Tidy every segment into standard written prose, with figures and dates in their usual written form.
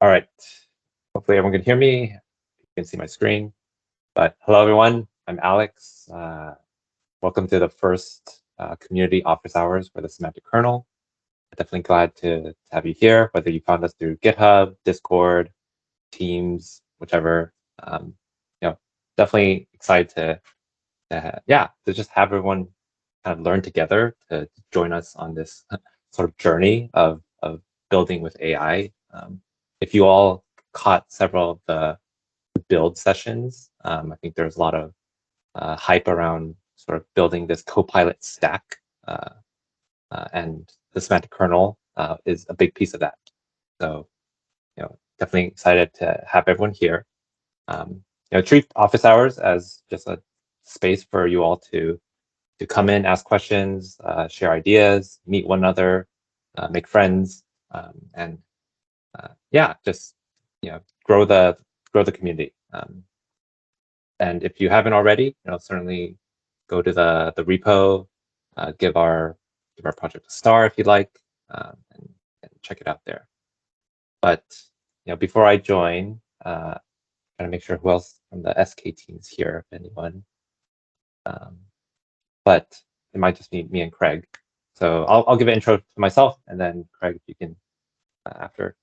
All right. Hopefully everyone can hear me. You can see my screen. But hello, everyone. I'm Alex. Welcome to the first community office hours for the Semantic Kernel. I'm definitely glad to have you here, whether you found us through GitHub, Discord, Teams, whichever. Definitely excited to just have everyone kind of learn together to join us on this sort of journey of building with AI. If you all caught several of the build sessions, I think there's a lot of hype around sort of building this Copilot stack, and the semantic kernel is a big piece of that. So, definitely excited to have everyone here. Treat office hours as just a space for you all to come in, ask questions, share ideas, meet one another, make friends, and just grow the community. And if you haven't already, certainly go to the repo, give our project a star if you'd like, and check it out there. But before I join, trying to make sure who else from the SK team is here, if anyone. But it might just be me and Craig. So I'll give an intro to myself, and then Craig, if you can after.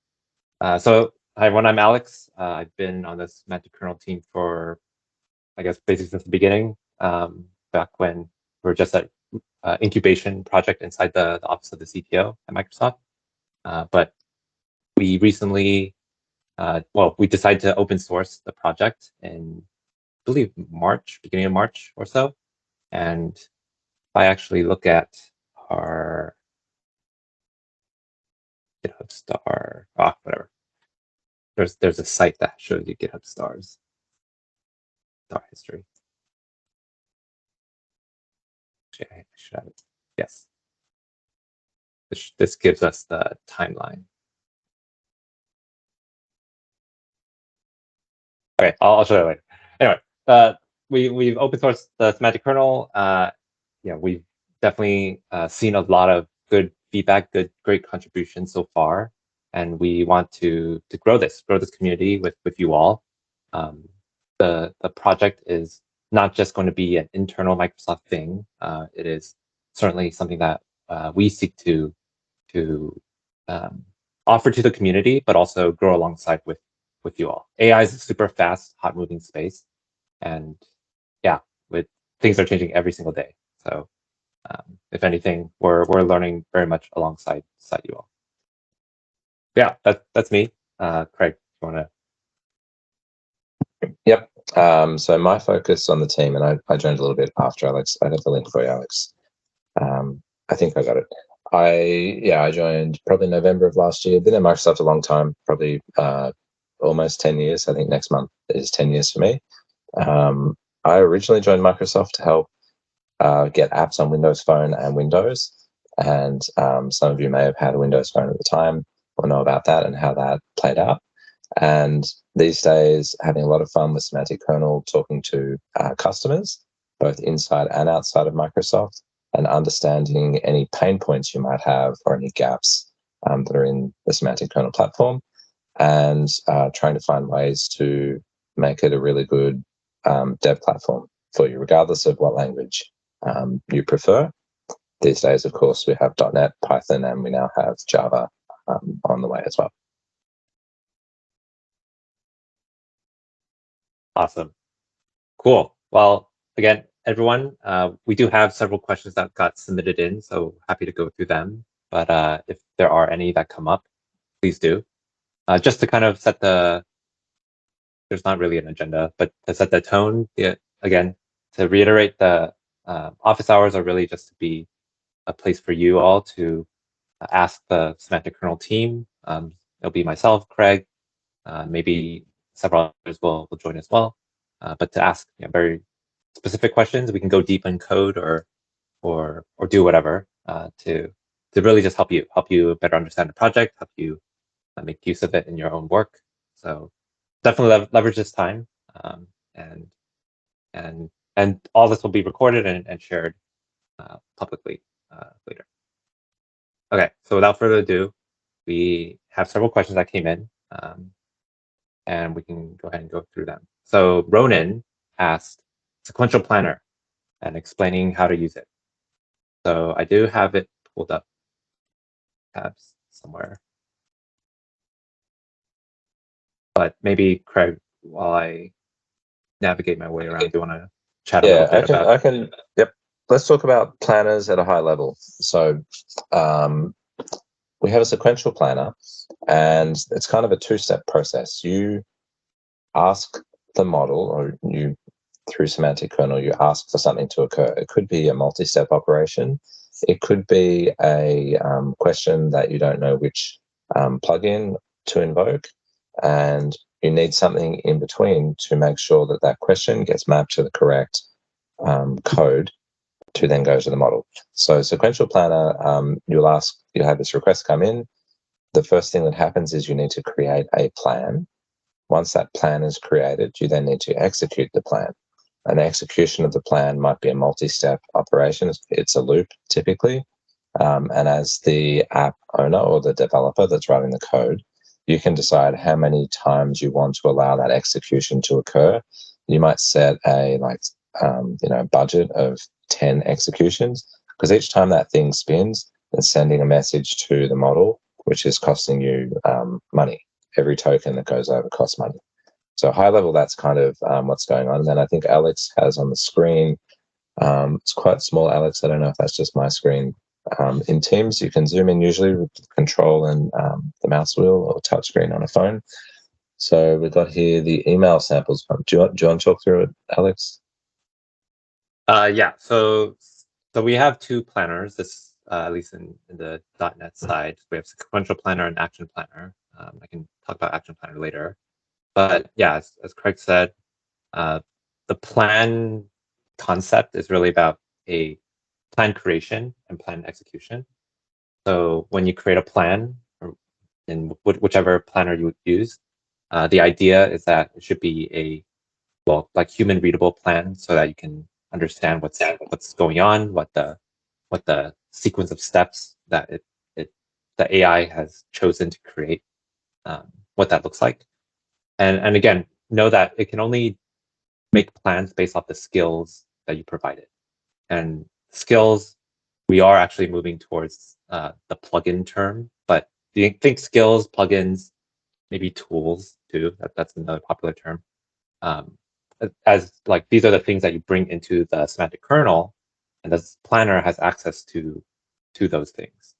So hi everyone, I'm Alex. I've been on the Semantic Kernel team for, I guess, basically since the beginning, back when we were just at incubation project inside the office of the CTO at Microsoft. But we recently, we decided to open source the project in, I believe, beginning of March or so. And if I actually look at our GitHub star, whatever. There's a site that shows you GitHub star history. Actually, I should have it. Yes. This gives us the timeline. Okay, I'll show you later. Anyway, we've open sourced the semantic kernel. We've definitely seen a lot of good feedback, great contributions so far, and we want to grow this community with you all. The project is not just going to be an internal Microsoft thing. It is certainly something that we seek to offer to the community, but also grow alongside with you all. AI is a super fast, hot moving space, and things are changing every single day. So if anything, we're learning very much alongside you all. Yeah, that's me. Craig, you want to? Yep. So my focus on the team, and I joined a little bit after Alex. I have the link for you, Alex. I think I got it. I joined probably November of last year. Been at Microsoft a long time, probably almost 10 years. I think next month is 10 years for me. I originally joined Microsoft to help get apps on Windows Phone and Windows. And some of you may have had a Windows Phone at the time or know about that and how that played out. And these days, having a lot of fun with Semantic Kernel, talking to customers, both inside and outside of Microsoft, and understanding any pain points you might have or any gaps that are in the Semantic Kernel platform, and trying to find ways to make it a really good dev platform for you, regardless of what language you prefer. These days, of course, we have .NET, Python, and we now have Java on the way as well. Awesome. Cool. Well, again, everyone, we do have several questions that got submitted in, so happy to go through them. But if there are any that come up, please do. Just to kind of set there's not really an agenda, but to set the tone, again, to reiterate, the office hours are really just to be a place for you all to ask the Semantic Kernel team. It'll be myself, Craig, maybe several others will join as well. But to ask very specific questions, we can go deep in code or do whatever to really just help you better understand the project, help you make use of it in your own work. So definitely leverage this time, and all this will be recorded and shared publicly later. Okay, so without further ado, we have several questions that came in. and we can go ahead and go through them. So Ronan asked sequential planner and explaining how to use it. So I do have it pulled up tabs somewhere. But maybe Craig, while I navigate my way around, do you want to chat a little bit about? I can. Yep. Let's talk about planners at a high level. So we have a sequential planner, and it's kind of a two-step process. You ask the model, or you through Semantic Kernel, you ask for something to occur. It could be a multi-step operation. It could be a question that you don't know which plugin to invoke, and you need something in between to make sure that that question gets mapped to the correct code to then go to the model. So sequential planner, you'll have this request come in. The first thing that happens is you need to create a plan. Once that plan is created, you then need to execute the plan. An execution of the plan might be a multi-step operation. It's a loop typically. And as the app owner or the developer that's writing the code, you can decide how many times you want to allow that execution to occur. You might set a budget of 10 executions, because each time that thing spins, it's sending a message to the model, which is costing you money. Every token that goes over costs money. So high level, that's kind of what's going on. And then I think Alex has on the screen, it's quite small, Alex. I don't know if that's just my screen. In Teams, you can zoom in usually with control and the mouse wheel or touch screen on a phone. So we've got here the email samples. Do you want to talk through it, Alex? Yeah. So we have two planners. This at least in the .NET side, we have sequential planner and action planner. I can talk about action planner later. But yeah, as Craig said, the plan concept is really about a plan creation and plan execution. So when you create a plan, or in whichever planner you would use, the idea is that it should be like human readable plan, so that you can understand what's going on, what the sequence of steps that the AI has chosen to create, what that looks like. And again, know that it can only make plans based off the skills that you provided. And skills, we are actually moving towards the plugin term, but do you think skills, plugins, maybe tools too? That's another popular term. As like these are the things that you bring into the semantic kernel, and this planner has access to those things.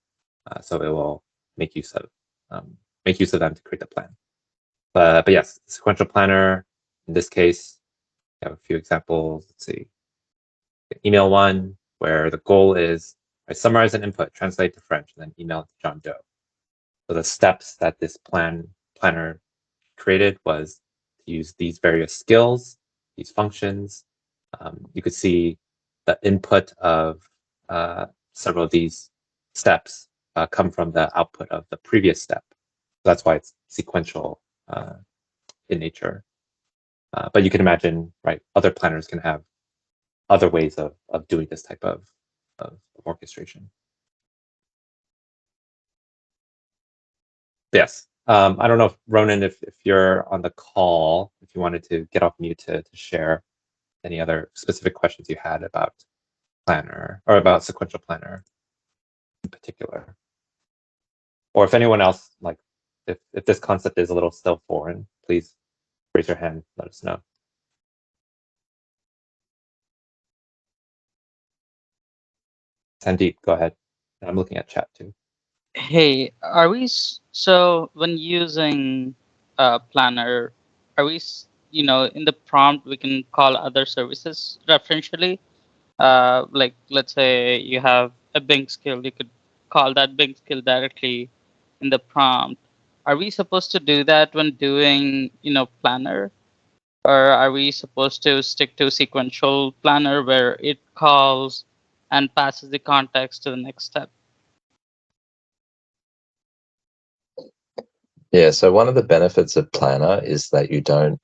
So it will make use of them to create the plan. But yes, sequential planner, in this case, we have a few examples. Let's see. Email one, where the goal is I summarize an input, translate to French, and then email it to John Doe. So the steps that this planner created was to use these various skills, these functions. You could see the input of several of these steps come from the output of the previous step. So that's why it's sequential in nature. But you can imagine, right, other planners can have other ways of doing this type of orchestration. Yes. I don't know if Ronan, if you're on the call, if you wanted to get off mute to share any other specific questions you had about planner or about sequential planner in particular. Or if anyone else, like if this concept is a little still foreign, please raise your hand, let us know. Sandeep, go ahead. I'm looking at chat too. Hey, so when using Planner, are in the prompt we can call other services referentially? Like let's say you have a Bing skill, you could call that Bing skill directly in the prompt. Are we supposed to do that when doing, Planner? Or are we supposed to stick to sequential Planner where it calls and passes the context to the next step? Yeah, so one of the benefits of Planner is that you don't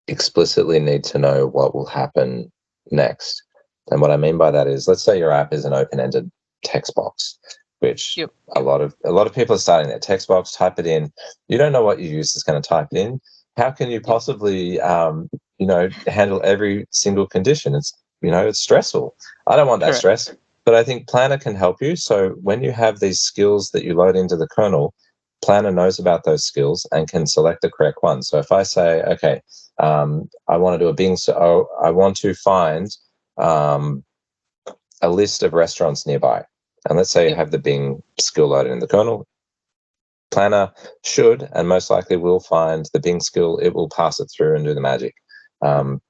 explicitly need to know what will happen next. And what I mean by that is, let's say your app is an open-ended text box, which a lot of people are starting their text box, type it in. You don't know what your user is going to type in. How can you possibly, handle every single condition? It's stressful. I don't want that stress, but I think Planner can help you. So when you have these skills that you load into the kernel, Planner knows about those skills and can select the correct one. So if I say, okay, I want to do a Bing, so I want to find a list of restaurants nearby. And let's say you have the Bing skill loaded in the kernel. Planner should and most likely will find the Bing skill. It will pass it through and do the magic. You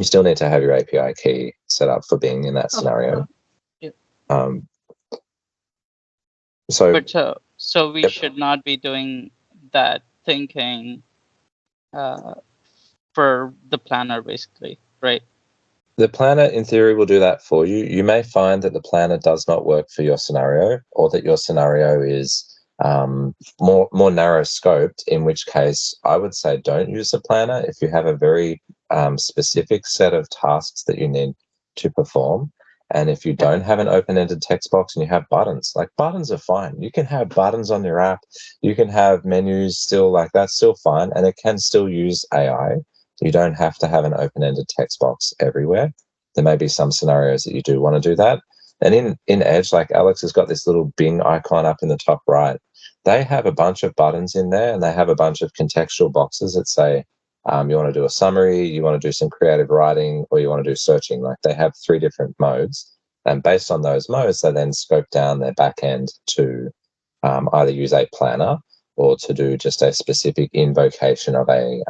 still need to have your API key set up for Bing in that scenario. So we should not be doing that thinking for the planner, basically, right? The planner, in theory, will do that for you. You may find that the planner does not work for your scenario, or that your scenario is more narrow scoped, in which case I would say don't use the planner if you have a very specific set of tasks that you need to perform. And if you don't have an open-ended text box and you have buttons, like buttons are fine. You can have buttons on your app. You can have menus still, like that's still fine. And it can still use AI. You don't have to have an open-ended text box everywhere. There may be some scenarios that you do want to do that. And in Edge, like Alex has got this little Bing icon up in the top right. They have a bunch of buttons in there, and they have a bunch of contextual boxes that say, you want to do a summary, you want to do some creative writing, or you want to do searching. Like they have 3 different modes. And based on those modes, they then scope down their backend to either use a planner or to do just a specific invocation of a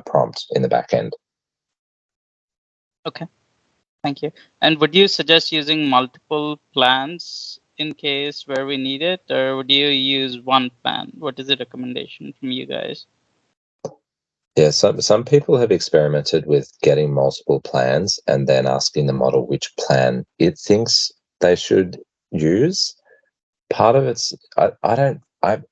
prompt in the backend. Okay, thank you. And would you suggest using multiple plans in case where we need it, or would you use one plan? What is the recommendation from you guys? Yeah, some people have experimented with getting multiple plans and then asking the model which plan it thinks they should use. Part of it's,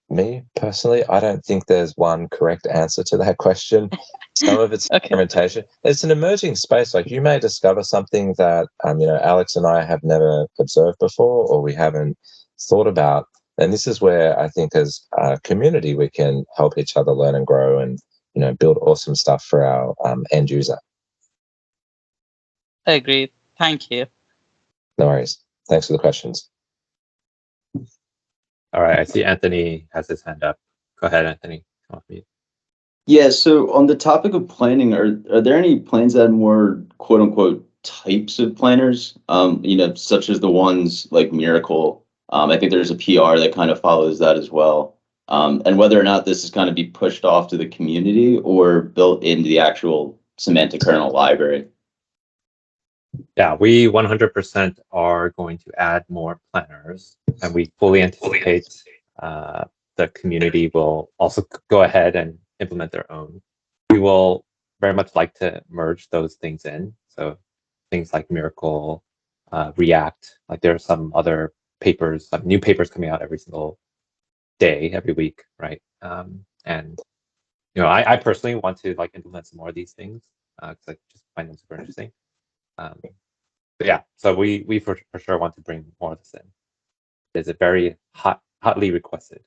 me personally, I don't think there's one correct answer to that question. Some of it's experimentation. It's an emerging space. Like you may discover something that, Alex and I have never observed before, or we haven't thought about. And this is where I think as a community, we can help each other learn and grow and, build awesome stuff for our end user. I agree. Thank you. No worries. Thanks for the questions. All right, I see Anthony has his hand up. Go ahead, Anthony. Come off mute. Yeah, so on the topic of planning, are there any plans that have more quote unquote types of planners? Such as the ones like Miracle. I think there's a PR that kind of follows that as well. And whether or not this is going to be pushed off to the community or built into the actual Semantic Kernel library. Yeah, we 100% are going to add more planners, and we fully anticipate the community will also go ahead and implement their own. We will very much like to merge those things in. So things like Miracle, React, like there are some other papers, some new papers coming out every single day, every week, right? And I personally want to implement some more of these things because I just find them super interesting. But yeah, so we for sure want to bring more of this in. It's a very hotly requested.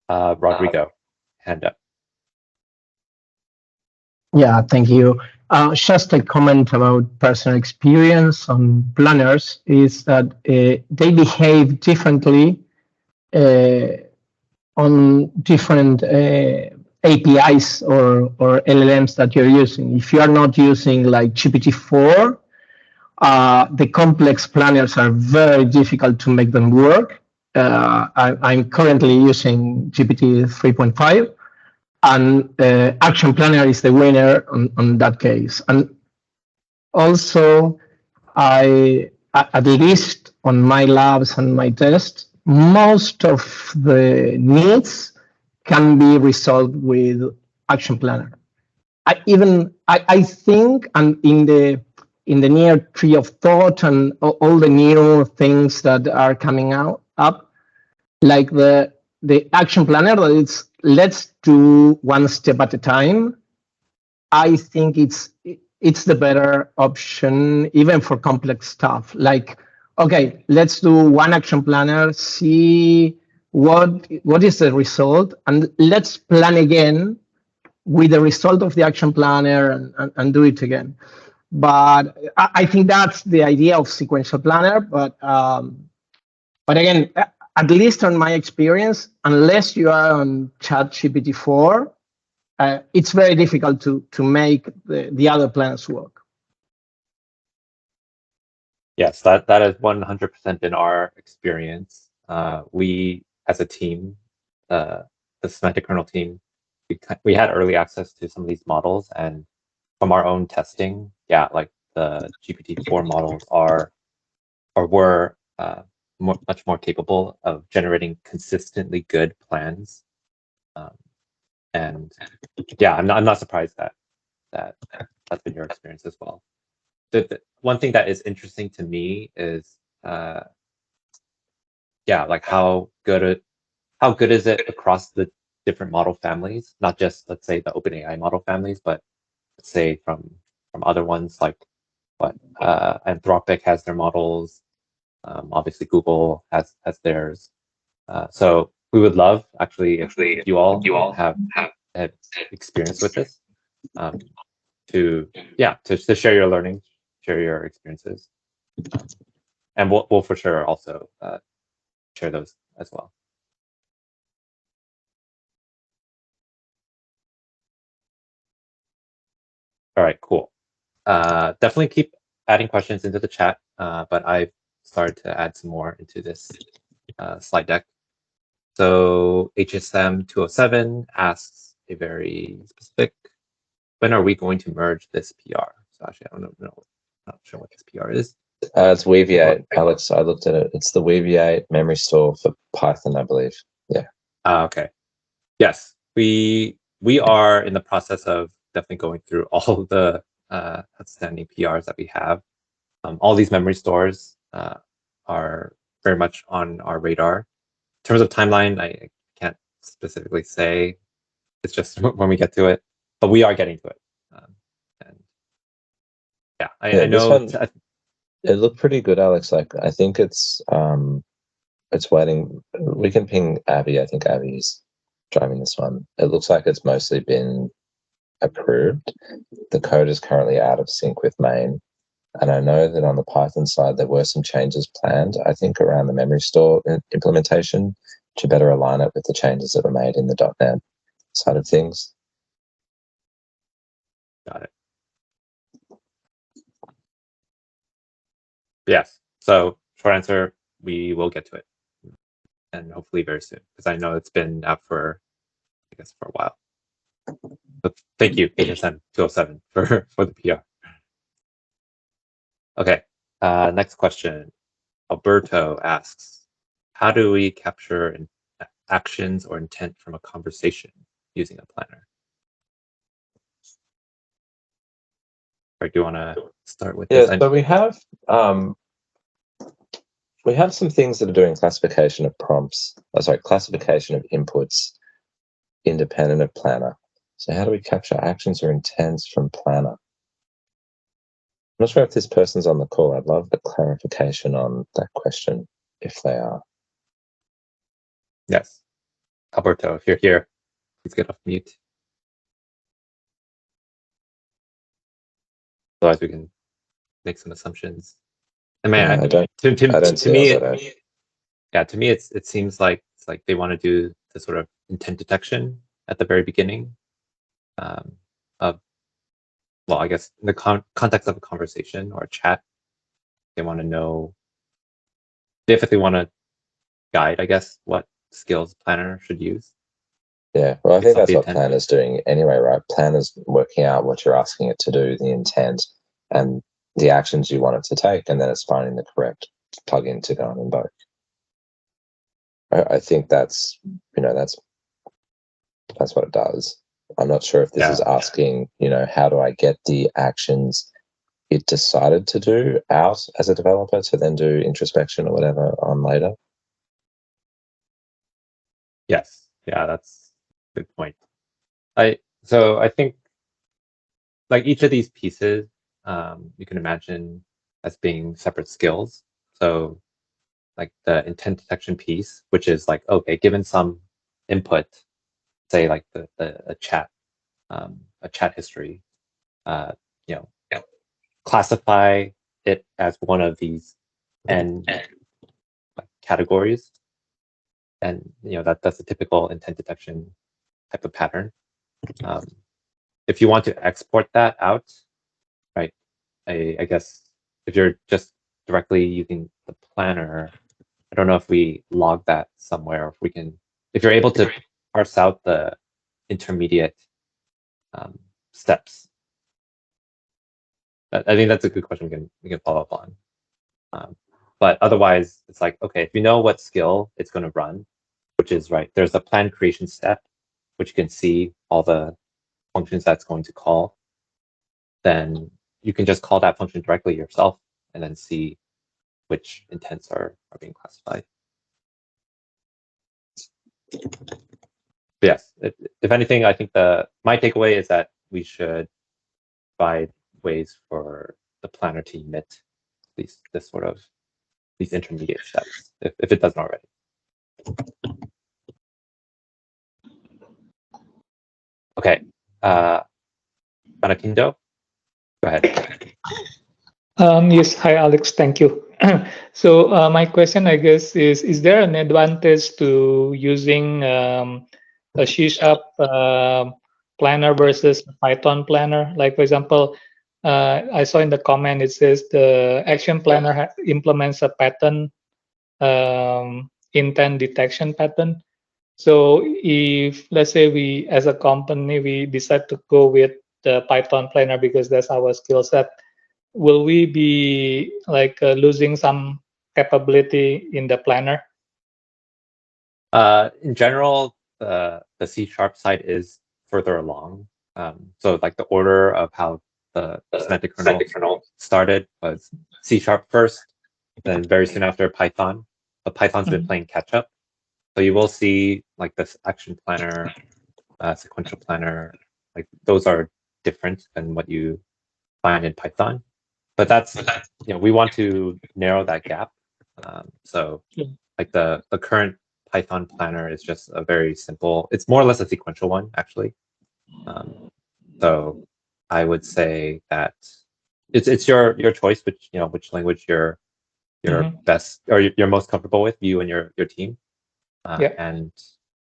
Rodrigo, hand up. Yeah, thank you. Just a comment about personal experience on planners is that they behave differently on different APIs or LLMs that you're using. If you are not using like GPT-4, the complex planners are very difficult to make them work. I'm currently using GPT 3.5. And Action Planner is the winner on that case. And also, at least on my labs and my tests, most of the needs can be resolved with Action Planner. I think, and in the near tree of thought and all the new things that are coming up, like the Action Planner, that it's let's do one step at a time. I think it's the better option, even for complex stuff. Like, okay, let's do one action planner, see what is the result, and let's plan again with the result of the action planner and do it again. But I think that's the idea of sequential planner. But again, at least on my experience, unless you are on ChatGPT 4, it's very difficult to make the other plans work. Yes, that is 100% been our experience. We, as a team, the Semantic Kernel team, we had early access to some of these models, and from our own testing, yeah, like the GPT-4 models were much more capable of generating consistently good plans. And yeah, I'm not surprised that that's been your experience as well. The one thing that is interesting to me is yeah, like how good is it across the different model families, not just, let's say, the OpenAI model families, but let's say from other ones, like what Anthropic has their models, obviously Google has theirs. So we would love, actually, if you all have experience with this, to share your learning, share your experiences, and we'll for sure also share those as well. All right, cool. Definitely keep adding questions into the chat, but I've started to add some more into this slide deck. So HSM 207 asks a very specific, when are we going to merge this PR? So actually, I don't know. I'm not sure what this PR is. It's Weaviate, Alex. I looked at it. It's the Weaviate memory store for Python, I believe. Yeah. Okay. Yes, we are in the process of definitely going through all the outstanding PRs that we have. All these memory stores are very much on our radar. In terms of timeline, I can't specifically say. It's just when we get to it, but we are getting to it. And yeah, I know. It looked pretty good, Alex. Like, I think it's waiting. We can ping Abby. I think Abby's driving this one. It looks like it's mostly been approved. The code is currently out of sync with main. And I know that on the Python side, there were some changes planned, I think, around the memory store implementation to better align it with the changes that were made in the .NET side of things. Got it. Yes. So short answer, we will get to it, and hopefully very soon, because I know it's been out for, I guess, for a while. But thank you, HSM 207, for the PR. Okay. Next question. Alberto asks, how do we capture actions or intent from a conversation using a planner? Or do you want to start with this? Yeah, so we have some things that are doing classification of prompts. Classification of inputs independent of planner. So how do we capture actions or intents from planner? I'm not sure if this person's on the call. I'd love a clarification on that question, if they are. Yes. Alberto, if you're here, please get off mute. Otherwise, we can make some assumptions. I mean, I don't to me, Alberto. to me, it seems like they want to do the sort of intent detection at the very beginning of, well, I guess in the context of a conversation or a chat, they want to know if they want to guide, I guess, what skills planner should use. Yeah, well, I think that's what planner's doing anyway, right? Planner's working out what you're asking it to do, the intent, and the actions you want it to take, and then it's finding the correct plugin to go on in both. I think that's what it does. I'm not sure if this is asking, how do I get the actions it decided to do out as a developer to then do introspection or whatever on later. Yes. Yeah, that's a good point. So I think like each of these pieces, you can imagine as being separate skills. So like the intent detection piece, which is like, okay, given some input, say like a chat history, you know, classify it as one of these n like, categories, and that's a typical intent detection type of pattern. If you want to export that out, right? I guess if you're just directly using the planner, I don't know if we log that somewhere, if we can, if you're able to parse out the intermediate steps. I think that's a good question we can follow up on. But otherwise, it's like, okay, if you know what skill it's going to run, which is right, there's a plan creation step, which you can see all the functions that's going to call, then you can just call that function directly yourself and then see which intents are being classified. But yes, if anything, I think my takeaway is that we should provide ways for the planner to emit these intermediate steps if it doesn't already. Okay, Manakindo, go ahead. Yes, hi Alex, thank you. So my question, I guess, is there an advantage to using a C# planner versus a Python planner? Like, for example, I saw in the comment it says the action planner implements a pattern, intent detection pattern. So if, let's say, we as a company, we decide to go with the Python planner because that's our skill set, will we be like losing some capability in the planner? In general, the C# side is further along. So like the order of how the semantic kernel started was C# first, then very soon after Python. But Python's been playing catch up. So you will see like this action planner, sequential planner, like those are different than what you find in Python. But that's, we want to narrow that gap. So like the current Python planner is just a very simple, it's more or less a sequential one, actually. So I would say that it's your choice, which language you're best or you're most comfortable with, you and your team. And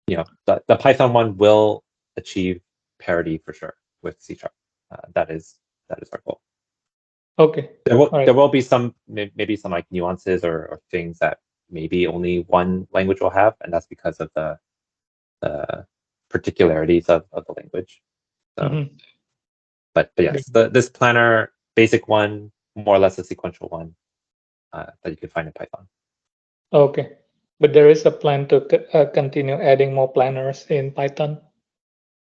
the Python one will achieve parity for sure with C#. That is our goal. Okay. There will be some maybe some like nuances or things that maybe only one language will have, and that's because of the particularities of the language. So, but yes, this planner basic one, more or less a sequential one that you can find in Python. Okay, but there is a plan to continue adding more planners in Python.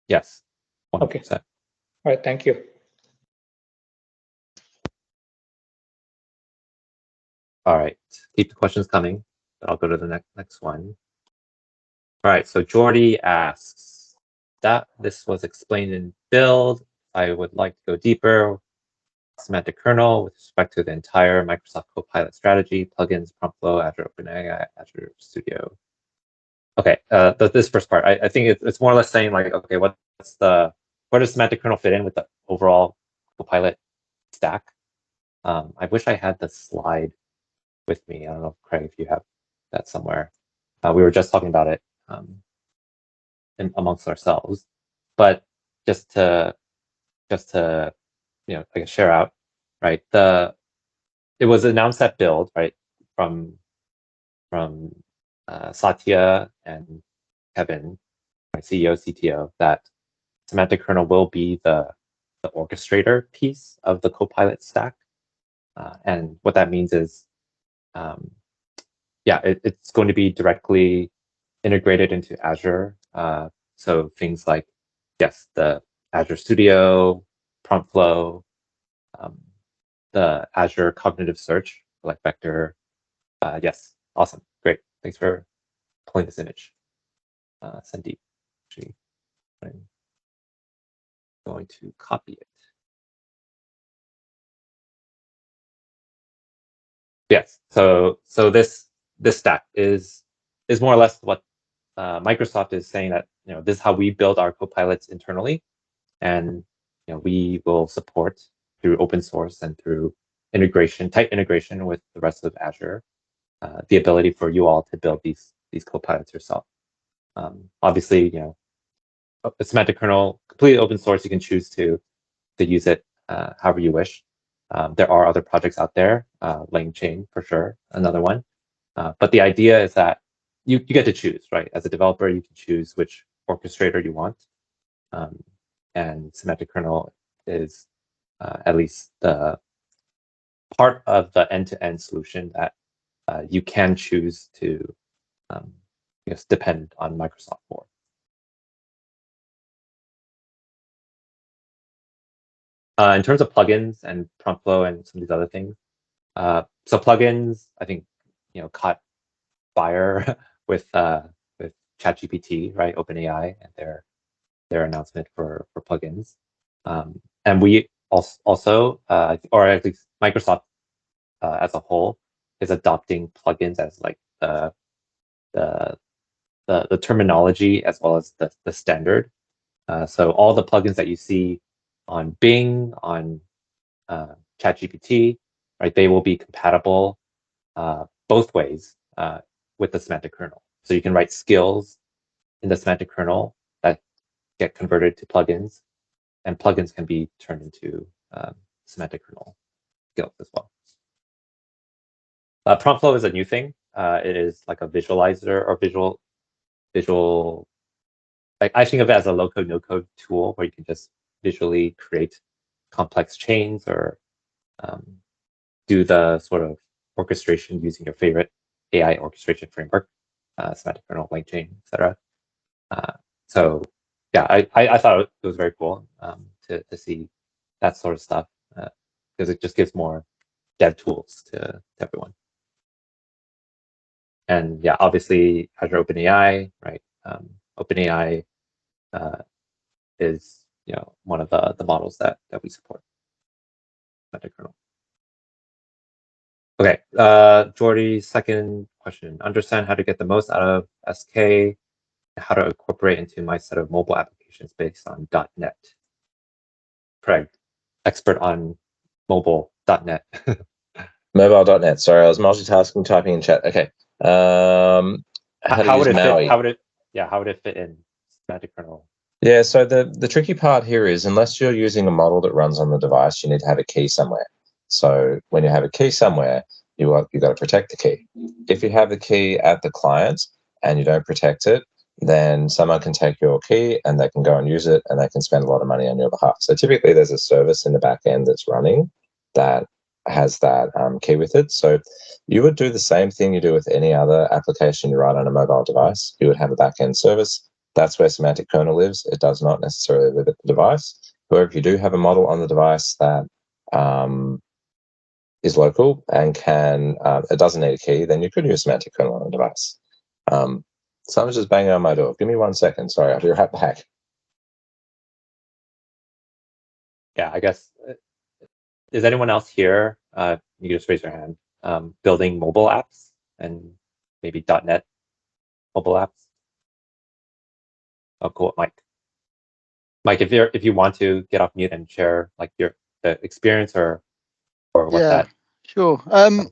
Yes. 100%. Okay. All right. Thank you. All right. Keep the questions coming. I'll go to the next one. All right. So Jordy asks that this was explained in build. I would like to go deeper. Semantic kernel with respect to the entire Microsoft Copilot strategy, plugins, prompt flow, Azure OpenAI, Azure Studio. Okay, this first part, I think it's more or less saying like, okay, where does semantic kernel fit in with the overall Copilot stack? I wish I had the slide with me. I don't know, Craig, if you have that somewhere. We were just talking about it amongst ourselves, but just to I guess share out, right? It was announced at Build, right, from Satya and Kevin, my CEO, CTO, that semantic kernel will be the orchestrator piece of the Copilot stack. And what that means is, it's going to be directly integrated into Azure. So things like, yes, the Azure Studio, prompt flow, the Azure Cognitive Search, like vector. Yes, awesome, great. Thanks for pulling this image, Sandeep. Actually, I'm going to copy it. Yes. So this stack is more or less what Microsoft is saying, that this is how we build our copilots internally, and we will support through open source and through tight integration with the rest of Azure, the ability for you all to build these copilots yourself. Obviously, the semantic kernel, completely open source. You can choose to use it however you wish. There are other projects out there, LangChain for sure, another one. But the idea is that you get to choose, right? As a developer, you can choose which orchestrator you want. And semantic kernel is at least the part of the end-to-end solution that you can choose to depend on Microsoft for. In terms of plugins and prompt flow and some of these other things, so plugins, I think, caught fire with ChatGPT, right? OpenAI and their announcement for plugins, and we also, or at least Microsoft as a whole, is adopting plugins as like the terminology as well as the standard. So all the plugins that you see on Bing, on ChatGPT, right? They will be compatible both ways with the semantic kernel. So you can write skills in the semantic kernel that get converted to plugins, and plugins can be turned into semantic kernel skills as well. Prompt flow is a new thing. It is like a visualizer or visual. Like, I think of it as a low-code, no-code tool where you can just visually create complex chains or do the sort of orchestration using your favorite AI orchestration framework, semantic kernel, LangChain, etc. So yeah, I thought it was very cool to see that sort of stuff, because it just gives more dev tools to everyone. And yeah, obviously Azure OpenAI, right? OpenAI is one of the models that we support. Semantic kernel. Okay, Jordy's second question: understand how to get the most out of SK, how to incorporate into my set of mobile applications based on .NET. Craig, expert on mobile.NET. Mobile.NET. Sorry, I was multitasking, typing in chat. Okay. How would it fit in semantic kernel? Yeah, so the tricky part here is, unless you're using a model that runs on the device, you need to have a key somewhere. So when you have a key somewhere, you got to protect the key. If you have the key at the client and you don't protect it, then someone can take your key and they can go and use it, and they can spend a lot of money on your behalf. So typically there's a service in the back end that's running that has that key with it. So you would do the same thing you do with any other application you write on a mobile device. You would have a back end service. That's where semantic kernel lives. It does not necessarily live at the device. However, if you do have a model on the device that is local and it doesn't need a key, then you could use semantic kernel on a device. Someone's just banging on my door. Give me 1 second. Sorry, I'll be right back. Yeah, I guess. Is anyone else here? You can just raise your hand. Building mobile apps and maybe .NET mobile apps. Oh, cool, Mike. Mike, if you want to get off mute and share like the experience or what that. Sure. Currently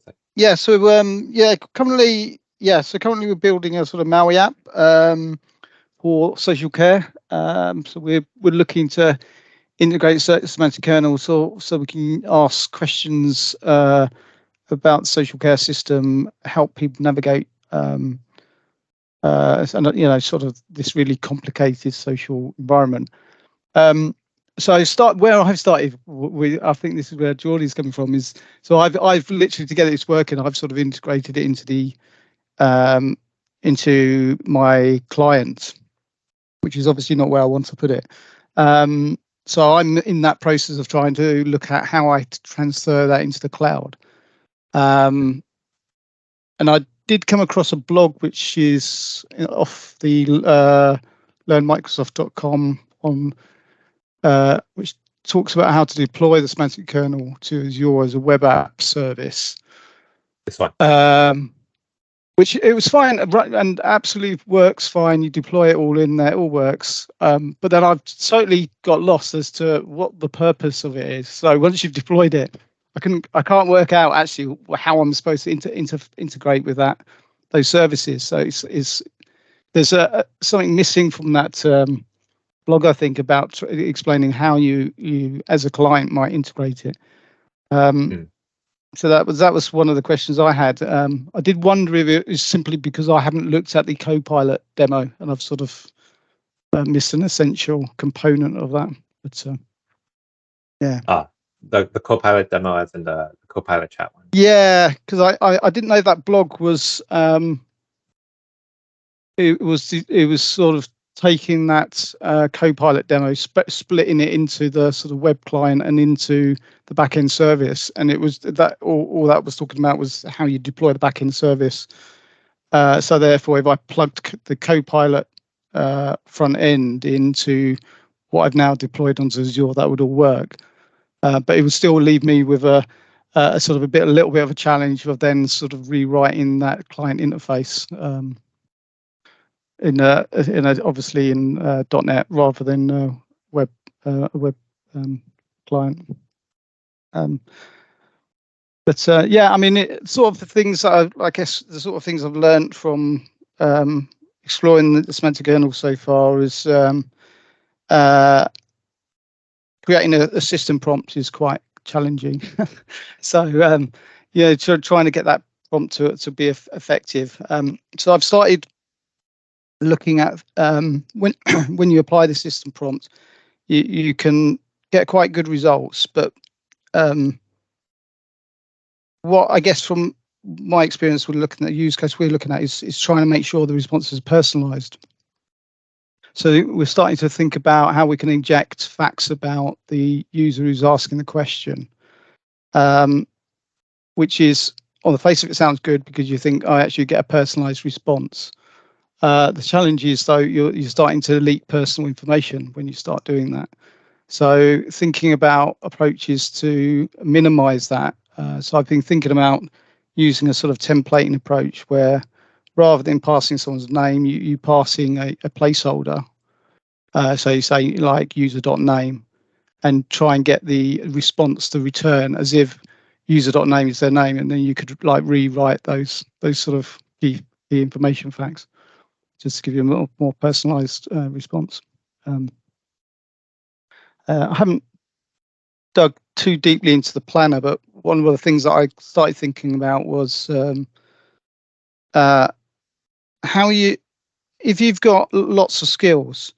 we're building a sort of Maui app for social care. So we're looking to integrate semantic kernel so we can ask questions about the social care system, help people navigate and sort of this really complicated social environment. So I've started with, I think this is where Jordy's coming from, is so I've literally, to get this working, I've sort of integrated it into my client, which is obviously not where I want to put it. So I'm in that process of trying to look at how I transfer that into the cloud. And I did come across a blog which is off the learnmicrosoft.com on which talks about how to deploy the semantic kernel to Azure as a web app service. This one. Which it was fine and absolutely works fine. You deploy it all in there, it all works. But then I've totally got lost as to what the purpose of it is. So once you've deployed it, I can't work out actually how I'm supposed to integrate with those services. So there's something missing from that blog, I think, about explaining how you as a client might integrate it. So that was one of the questions I had. I did wonder if it was simply because I haven't looked at the Copilot demo and I've sort of missed an essential component of that. But yeah. The Copilot demo, as in the Copilot chat one. Yeah, because I didn't know that blog was it was sort of taking that Copilot demo, splitting it into the sort of web client and into the backend service, and it was that all that was talking about was how you deploy the backend service. So therefore, if I plugged the Copilot front end into what I've now deployed onto Azure, that would all work. But it would still leave me with a sort of a little bit of a challenge of then sort of rewriting that client interface. Obviously in .NET rather than web client. But yeah, I mean, it sort of the things that I guess the sort of things I've learned from exploring the semantic kernel so far is creating a system prompt is quite challenging. So yeah, trying to get that prompt to be effective. So I've started looking at when you apply the system prompt, you can get quite good results, but what I guess from my experience with looking at the use case we're looking at is trying to make sure the response is personalized. So we're starting to think about how we can inject facts about the user who's asking the question, which is, on the face of it, sounds good because you think I actually get a personalized response. The challenge is, though, you're starting to leak personal information when you start doing that. So thinking about approaches to minimize that. So I've been thinking about using a sort of templating approach where rather than passing someone's name, you passing a placeholder. So you say like user.name and try and get the response to return as if user.name is their name, and then you could like rewrite those sort of key information facts just to give you a more personalized response. I haven't dug too deeply into the planner, but one of the things that I started thinking about was how if you've got lots of skills,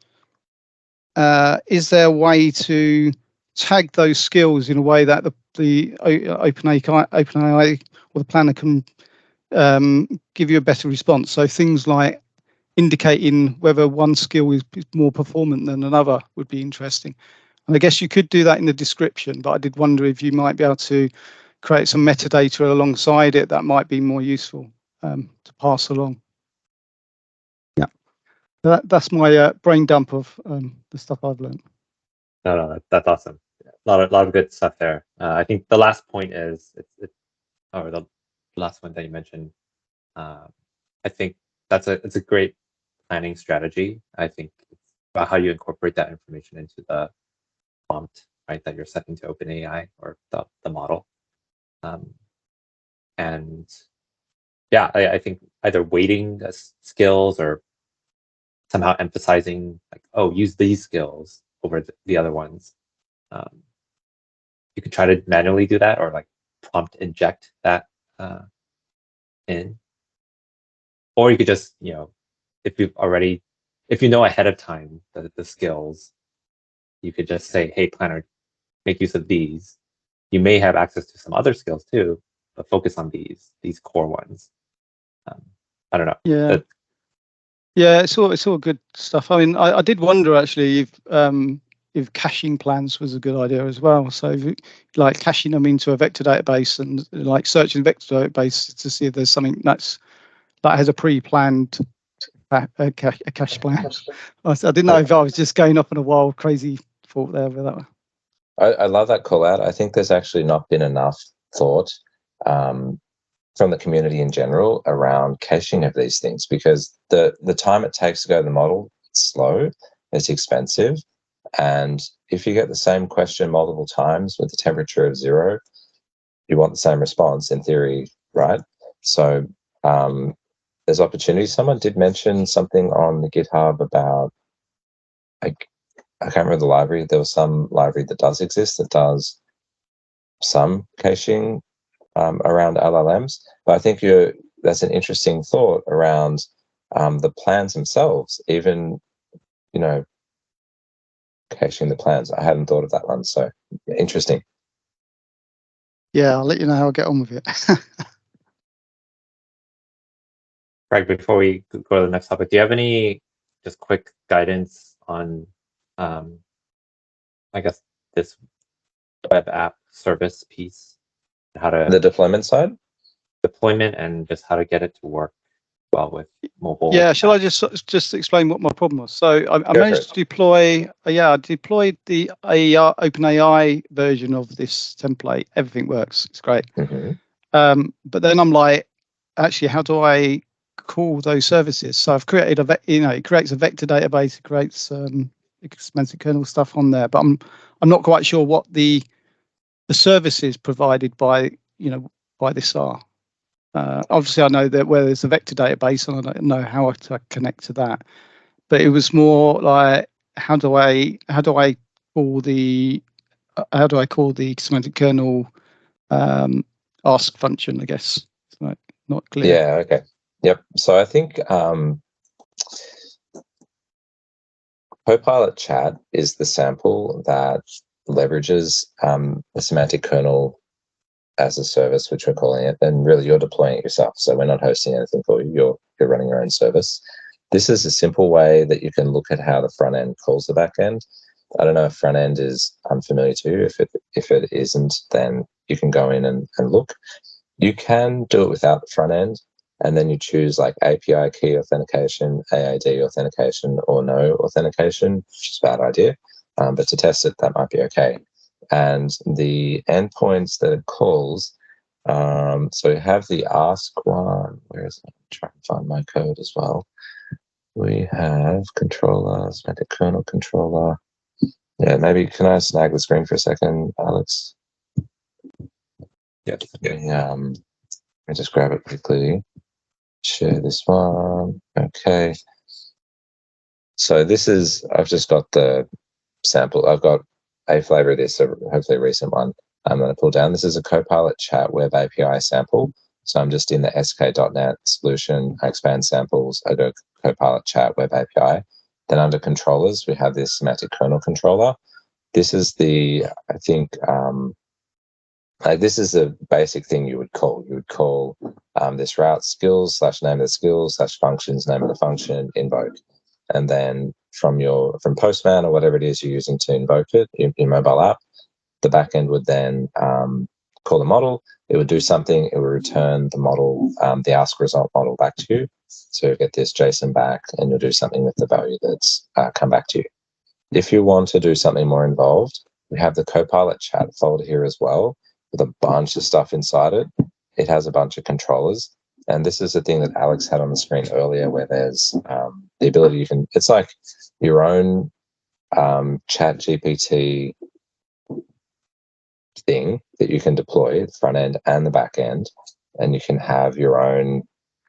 is there a way to tag those skills in a way that the OpenAI or the planner can give you a better response? So things like indicating whether one skill is more performant than another would be interesting. And I guess you could do that in the description, but I did wonder if you might be able to create some metadata alongside it that might be more useful to pass along. Yeah, that's my brain dump of the stuff I've learned. No, that's awesome. A lot of good stuff there. I think the last point is, or the last one that you mentioned. I think it's a great planning strategy. I think it's about how you incorporate that information into the prompt, right, that you're setting to OpenAI or the model. And yeah, I think either weighting skills or somehow emphasizing like, oh, use these skills over the other ones. You could try to manually do that or like prompt inject that in. Or you could just, if you know ahead of time the skills, you could just say, hey, planner, make use of these. You may have access to some other skills too, but focus on these core ones. I don't know. Yeah. Yeah, it's all good stuff. I mean, I did wonder actually if caching plans was a good idea as well. So like caching them into a vector database and like searching vector database to see if there's something that has a pre-planned a cache plan. I didn't know if I was just going off on a wild, crazy thought there with that one. I love that call out. I think there's actually not been enough thought from the community in general around caching of these things, because the time it takes to go to the model, it's slow, it's expensive, and if you get the same question multiple times with a temperature of 0, you want the same response in theory, right? So there's opportunity. Someone did mention something on the GitHub about, I can't remember the library. There was some library that does exist that does some caching around LLMs. But I think that's an interesting thought around the plans themselves, even, caching the plans. I hadn't thought of that one. So interesting. Yeah, I'll let you know how I get on with it. Greg, before we go to the next topic, do you have any just quick guidance on, I guess, this web app service piece, how to The deployment side? deployment and just how to get it to work well with mobile? Yeah, shall I just explain what my problem was? So I managed to deploy. I deployed the OpenAI version of this template. Everything works. It's great. Mm-hmm. But then I'm like, actually, how do I call those services? So I've created it creates a vector database, it creates semantic kernel stuff on there, but I'm not quite sure what the services provided by this are. Obviously, I know that where there's a vector database, and I don't know how to connect to that. But it was more like, how do I call the semantic kernel ask function? I guess it's not clear. Yeah. Okay. Yep. So I think Copilot Chat is the sample that leverages the semantic kernel as a service, which we're calling it, and really you're deploying it yourself. So we're not hosting anything for you. You're running your own service. This is a simple way that you can look at how the front end calls the back end. I don't know if front end is unfamiliar to you. If it isn't, then you can go in and look. You can do it without the front end, and then you choose like API key authentication, AAD authentication, or no authentication, which is a bad idea. But to test it, that might be okay. And the endpoints that it calls, so you have the ask one. Where is it? Try and find my code as well. We have controller, semantic kernel controller. Yeah, maybe can I snag the screen for a second, Alex? Yeah. Let me just grab it quickly. Share this one. Okay. So I've just got the sample. I've got a flavor of this, so hopefully a recent one. I'm going to pull down. This is a Copilot Chat Web API sample. So I'm just in the sk.net solution. I expand samples. I go Copilot Chat Web API. Then under controllers, we have this semantic kernel controller. This is I think, this is a basic thing you would call. You would call this route skills / name of the skills / functions, name of the function, invoke. And then from Postman or whatever it is you're using to invoke it, your mobile app, the backend would then call the model. It would do something. It would return the model, the ask result model back to you. So you get this JSON back, and you'll do something with the value that's come back to you. If you want to do something more involved, we have the Copilot Chat folder here as well, with a bunch of stuff inside it. It has a bunch of controllers. And this is the thing that Alex had on the screen earlier, where there's the ability it's like your own Chat GPT thing that you can deploy, the front end and the back end, and you can have your own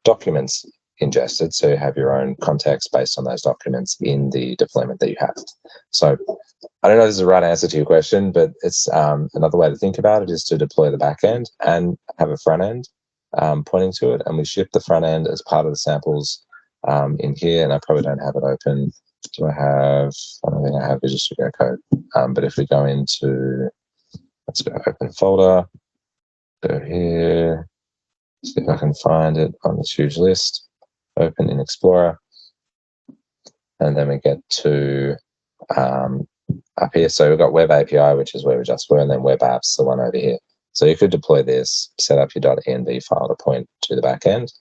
documents ingested. So you have your own context based on those documents in the deployment that you have. So I don't know if this is the right answer to your question, but it's another way to think about it is to deploy the back end and have a front end pointing to it. And we ship the front end as part of the samples in here. And I probably don't have it open. I don't think I have Visual Studio Code. But if we go into, let's go open folder, go here, see if I can find it on this huge list, open in Explorer. And then we get to up here. So we've got Web API, which is where we just were, and then Web Apps, the one over here. So you could deploy this, set up your .env file to point to the back end,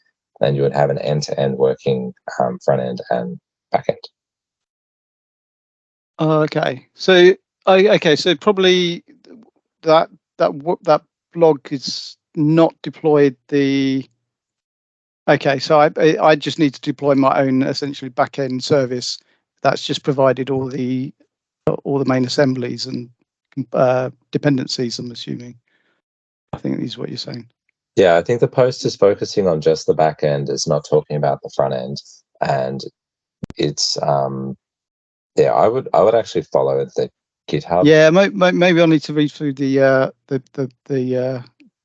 and you would have an end-to-end working front end and back end. Okay. So probably that blog is not deployed the. Okay, so I just need to deploy my own essentially back-end service that's just provided all the main assemblies and dependencies, I'm assuming. I think is what you're saying. Yeah, I think the post is focusing on just the back end. It's not talking about the front end, and it's yeah. I would actually follow the GitHub. Yeah, maybe I need to read through the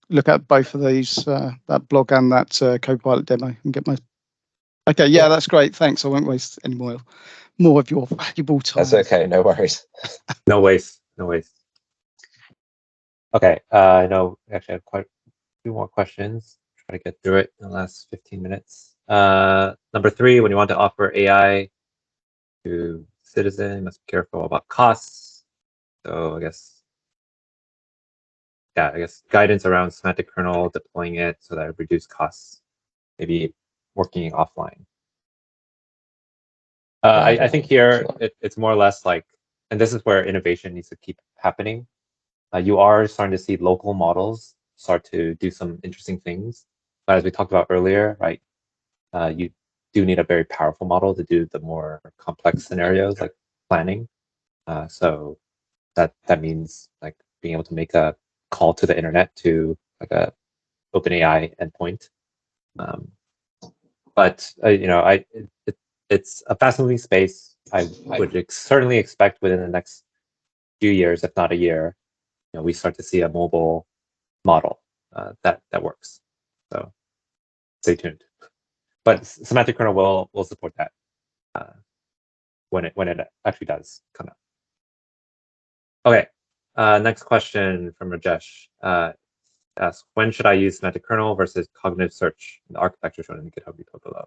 look at both of these, that blog and that Copilot demo, and get my. Okay, yeah, that's great. Thanks. I won't waste any more of your valuable time. That's okay. No worries. No waste. No waste. Okay. I know we actually have quite a few more questions. Try to get through it in the last 15 minutes. Number 3, when you want to offer AI to citizen, you must be careful about costs. So I guess guidance around semantic kernel, deploying it so that it reduces costs, maybe working offline. I think here it's more or less like, and this is where innovation needs to keep happening. You are starting to see local models start to do some interesting things. But as we talked about earlier, right, you do need a very powerful model to do the more complex scenarios like planning. So that means like being able to make a call to the internet to like a OpenAI endpoint. But it's a fast-moving space. I would certainly expect within the next few years, if not a year, we start to see a mobile model that works. So stay tuned. But semantic kernel will support that when it actually does come out. Okay. Next question from Rajesh. Asks, when should I use semantic kernel versus cognitive search in the architecture shown in the GitHub repo below?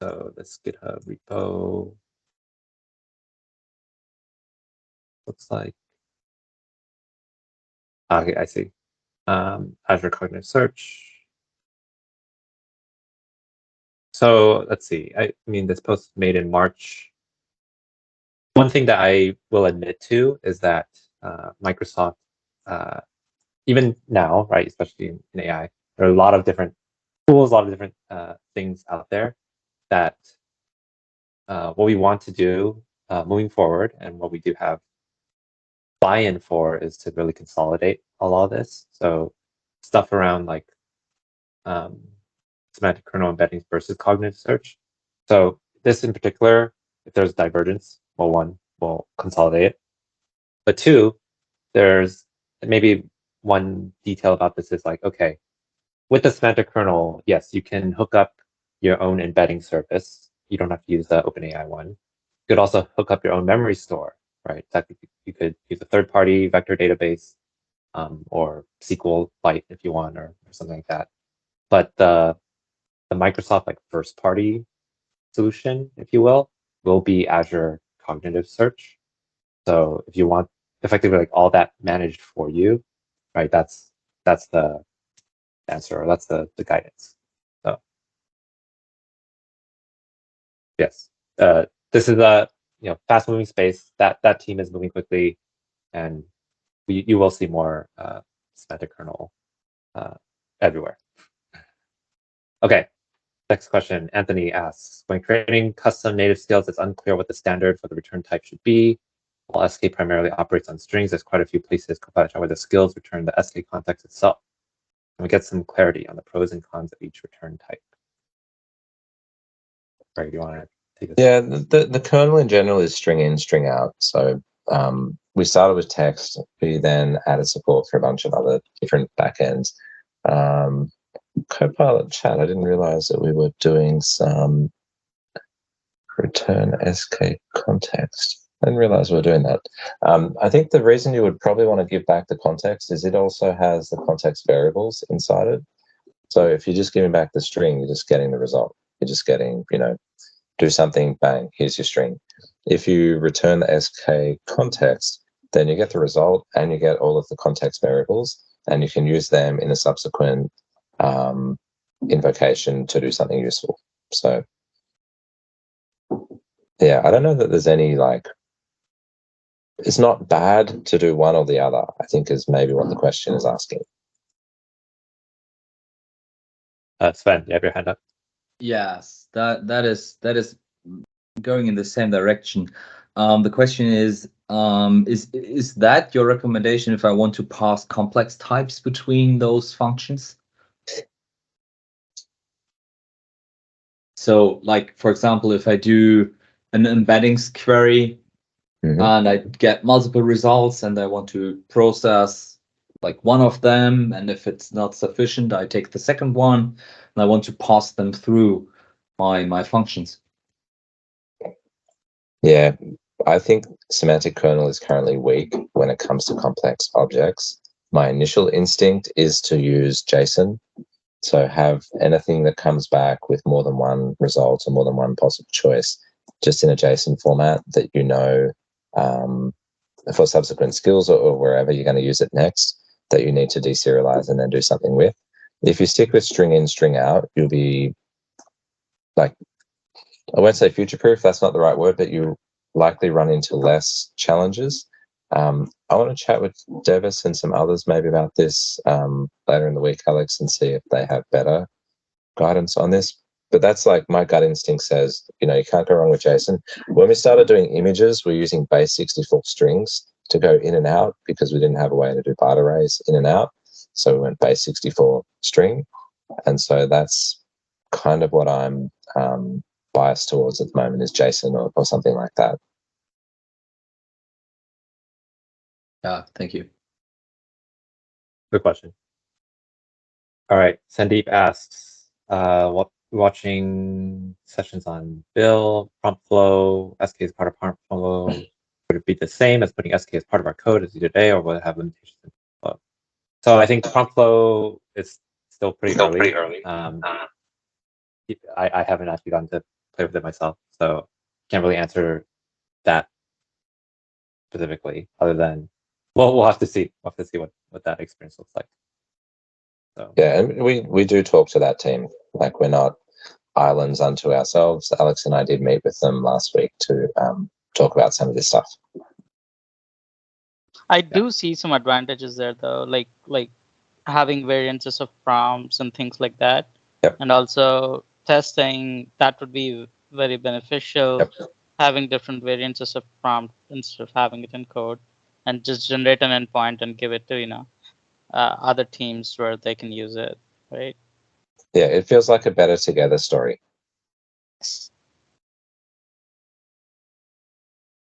So this GitHub repo looks like, okay, I see. Azure Cognitive Search. So let's see. I mean, this post was made in March. One thing that I will admit to is that Microsoft, even now, right, especially in AI, there are a lot of different tools, a lot of different things out there that what we want to do moving forward, and what we do have buy-in for, is to really consolidate a lot of this. So stuff around like semantic kernel embeddings versus cognitive search. So this in particular, if there's divergence, well, one, we'll consolidate it. But two, there's maybe one detail about this is like, okay, with the semantic kernel, yes, you can hook up your own embedding service. You don't have to use the OpenAI one. You could also hook up your own memory store, right? That you could use a third-party vector database or SQLite if you want, or something like that. But the Microsoft like first-party solution, if you will be Azure Cognitive Search. So if you want effectively like all that managed for you, right? That's the answer, or that's the guidance. So yes, this is a fast-moving space. That team is moving quickly, and you will see more semantic kernel everywhere. Okay. Next question, Anthony asks, when creating custom native skills, it's unclear what the standard for the return type should be. While SK primarily operates on strings, there's quite a few places Copilot where the skills return the SK context itself. Can we get some clarity on the pros and cons of each return type? Right, do you want to take this? Yeah, the kernel in general is string in, string out. So we started with text. We then added support for a bunch of other different backends. Copilot chat, I didn't realize that we were doing some return SK context. I didn't realize we were doing that. I think the reason you would probably want to give back the context is it also has the context variables inside it. So if you're just giving back the string, you're just getting the result. You're just getting, do something, bang, here's your string. If you return the SK context, then you get the result and you get all of the context variables, and you can use them in a subsequent invocation to do something useful. So yeah, I don't know that there's any it's not bad to do one or the other, I think, is maybe what the question is asking. Sven, you have your hand up. Yes, that is going in the same direction. The question is that your recommendation if I want to pass complex types between those functions? So, like, for example, if I do an embeddings query and I get multiple results and I want to process like one of them, and if it's not sufficient, I take the second one and I want to pass them through my functions. Yeah, I think semantic kernel is currently weak when it comes to complex objects. My initial instinct is to use JSON. So have anything that comes back with more than one result or more than one possible choice, just in a JSON format that you know for subsequent skills or wherever you're going to use it next, that you need to deserialize and then do something with. If you stick with string in, string out, you'll be like, I won't say future-proof, that's not the right word, but you likely run into less challenges. I want to chat with Devis and some others maybe about this later in the week, Alex, and see if they have better guidance on this. But that's like my gut instinct says, you can't go wrong with JSON. When we started doing images, we're using base 64 strings to go in and out because we didn't have a way to do byte arrays in and out. So we went base 64 string. And so that's kind of what I'm biased towards at the moment is JSON or something like that. Yeah, thank you. Good question. All right, Sandeep asks, watching sessions on Bill, prompt flow, SK is part of prompt flow. Would it be the same as putting SK as part of our code as you did today, or will it have limitations in flow? So I think prompt flow is still pretty early. I haven't actually gotten to play with it myself, so can't really answer that specifically, other than we'll have to see. We'll have to see what that experience looks like. So yeah, and we do talk to that team. Like we're not islands unto ourselves. Alex and I did meet with them last week to talk about some of this stuff. I do see some advantages there though, like having variances of prompts and things like that. Yep. And also testing, that would be very beneficial. Yep. Having different variances of prompt instead of having it in code, and just generate an endpoint and give it to other teams where they can use it, right? Yeah, it feels like a better together story.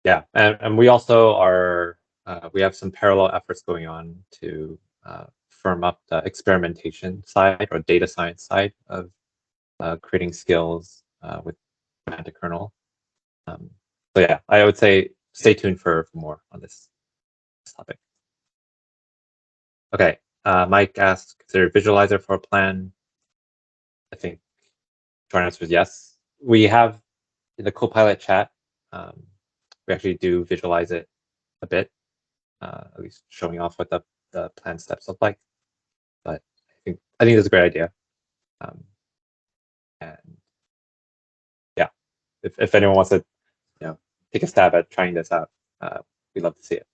Yeah, and we also are we have some parallel efforts going on to firm up the experimentation side or data science side of creating skills with Semantic Kernel. So yeah, I would say stay tuned for more on this topic. Okay, Mike asked, consider visualizer for a plan. I think short answer is yes. We have in the Copilot chat, we actually do visualize it a bit, at least showing off what the plan steps look like. But I think that's a great idea. And yeah, if anyone wants to, take a stab at trying this out, we'd love to see it.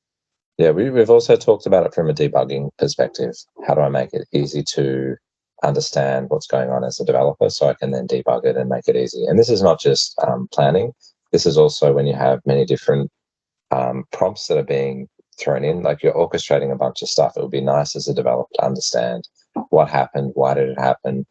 Yeah, we've also talked about it from a debugging perspective. How do I make it easy to understand what's going on as a developer so I can then debug it and make it easy? And this is not just planning. This is also when you have many different prompts that are being thrown in, like you're orchestrating a bunch of stuff. It would be nice as a developer to understand what happened, why did it happen,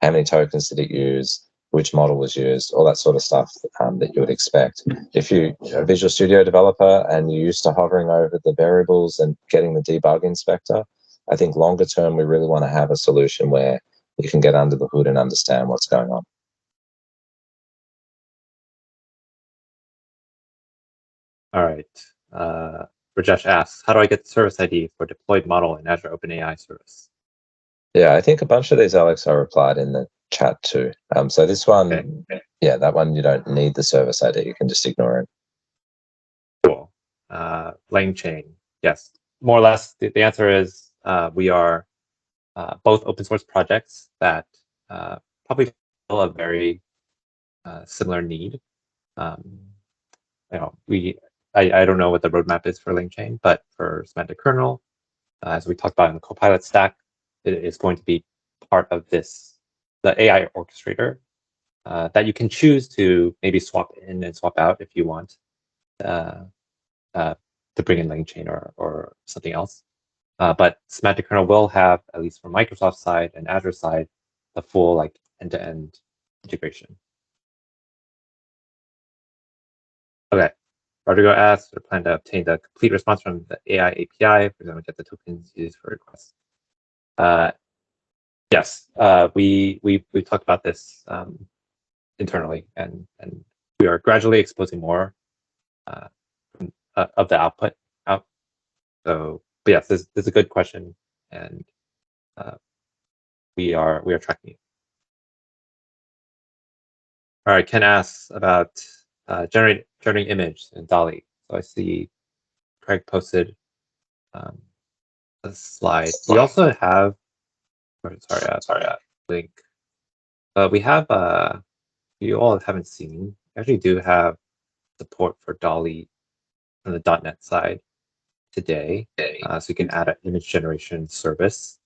how many tokens did it use, which model was used, all that sort of stuff that you would expect. If you're a Visual Studio developer and you're used to hovering over the variables and getting the debug inspector, I think longer term, we really want to have a solution where you can get under the hood and understand what's going on. All right. Rajesh asks, how do I get the service ID for deployed model in Azure OpenAI service? Yeah, I think a bunch of these, Alex, I replied in the chat too. So this one, okay. Yeah, that one, you don't need the service ID. You can just ignore it. Cool. LangChain, yes. More or less, the answer is we are both open source projects that probably fill a very similar need. I don't know what the roadmap is for LangChain, but for Semantic Kernel, as we talked about in the Copilot stack, it is going to be part of this the AI orchestrator that you can choose to maybe swap in and swap out if you want to bring in LangChain or something else. But Semantic Kernel will have, at least from Microsoft's side and Azure side, the full like end-to-end integration. Okay. Rodrigo asks, we plan to obtain the complete response from the AI API. We're going to get the tokens used for requests. Yes, we talked about this internally, and we are gradually exposing more of the output out. So, but yes, this is a good question, and we are tracking it. All right, Ken asks about generating image in DALL-E. So I see Craig posted a slide. We also have, link. We have, you all haven't seen, we actually do have support for DALL-E on the .NET side today. So you can add an image generation service.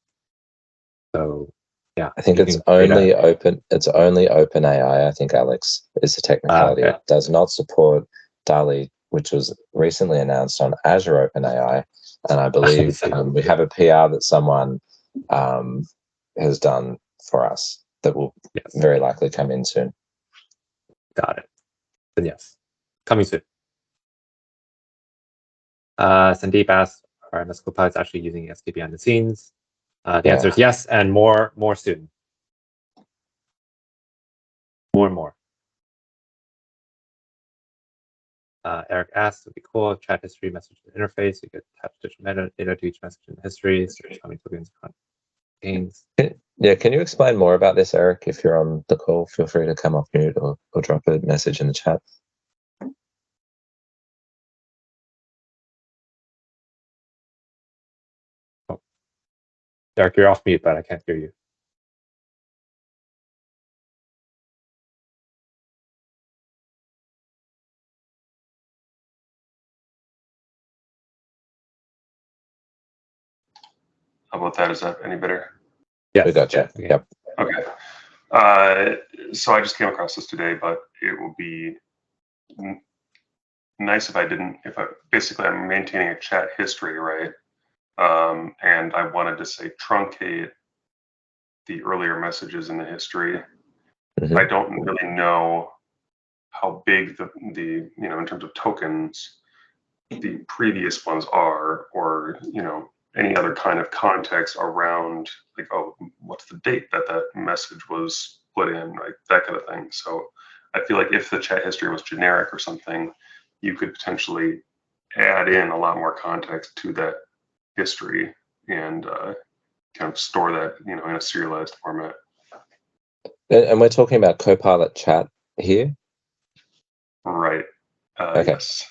So yeah, I think it's only open. It's only OpenAI. I think, Alex, is the technicality. Okay. It does not support DALL-E, which was recently announced on Azure OpenAI, and I believe we have a PR that someone has done for us that will very likely come in soon. Got it. Then yes, coming soon. Sandeep asked, are MS Copilots actually using SK behind the scenes? The answer is yes, and more soon. More and more. Eric asked, would be cool if chat history message interface. You could attach additional metadata to each message in history, how many tokens contains. Yeah, can you explain more about this, Eric? If you're on the call, feel free to come off mute or drop a message in the chat. Oh. Eric, you're off mute, but I can't hear you. How about that? Is that any better? Yes. We got you. Okay. Yep. Okay. So I just came across this today, but it will be nice if I didn't. Basically I'm maintaining a chat history, right? And I wanted to say truncate the earlier messages in the history. Mm-hmm. I don't really know how big the in terms of tokens the previous ones are, or any other kind of context around, like, oh, what's the date that message was put in, like that kind of thing. So I feel like if the chat history was generic or something, you could potentially add in a lot more context to that history and kind of store that in a serialized format. And we're talking about Copilot chat here? Right. Okay. Yes.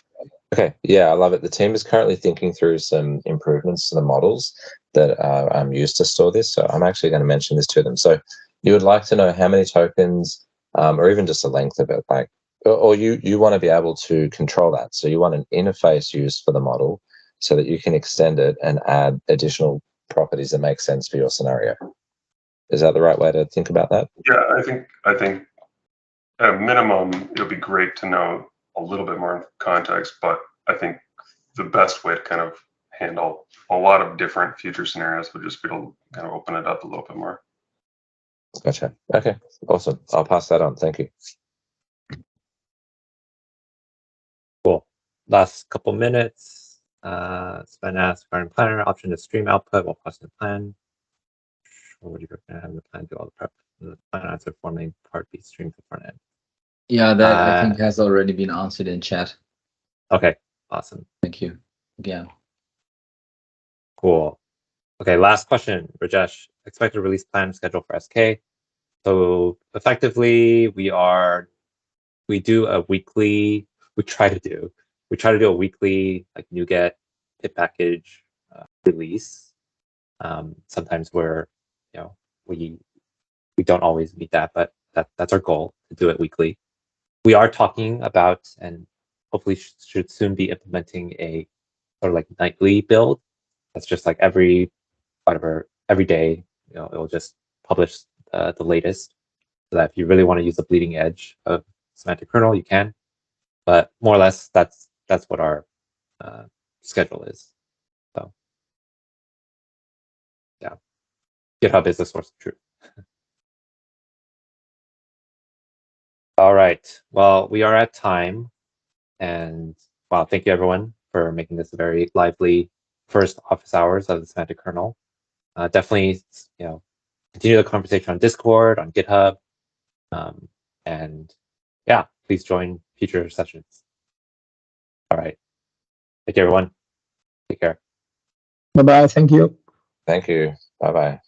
Okay, yeah, I love it. The team is currently thinking through some improvements to the models that I'm used to store this. So I'm actually going to mention this to them. So you would like to know how many tokens, or even just the length of it, like, or you want to be able to control that. So you want an interface used for the model so that you can extend it and add additional properties that make sense for your scenario. Is that the right way to think about that? Yeah, I think at a minimum, it'll be great to know a little bit more context, but I think the best way to kind of handle a lot of different future scenarios would just be to kind of open it up a little bit more. Gotcha. Okay, awesome. I'll pass that on. Thank you. Cool. Last couple minutes. Sven asked, current planner option to stream output while processing the plan. Or would you recommend having the plan do all the prep? The plan answer forming part be streamed to the front end. Yeah, that I think has already been answered in chat. Okay, awesome. Thank you again. Cool. Okay, last question, Rajesh. Expected release plan schedule for SK. So effectively, we do a weekly. We try to do a weekly like NuGet pip package release. Sometimes we don't always meet that, but that's our goal, to do it weekly. We are talking about, and hopefully should soon be implementing, a sort of like nightly build. That's just like every day, it'll just publish the latest, so that if you really want to use the bleeding edge of Semantic Kernel, you can. But more or less, that's what our schedule is. So yeah, GitHub is the source of truth. All right. Well, we are at time, and wow, thank you everyone for making this a very lively first office hours of the Semantic Kernel. Definitely, continue the conversation on Discord, on GitHub, and yeah, please join future sessions. All right. Thank you, everyone. Take care. Bye-bye. Thank you. Thank you. Bye bye.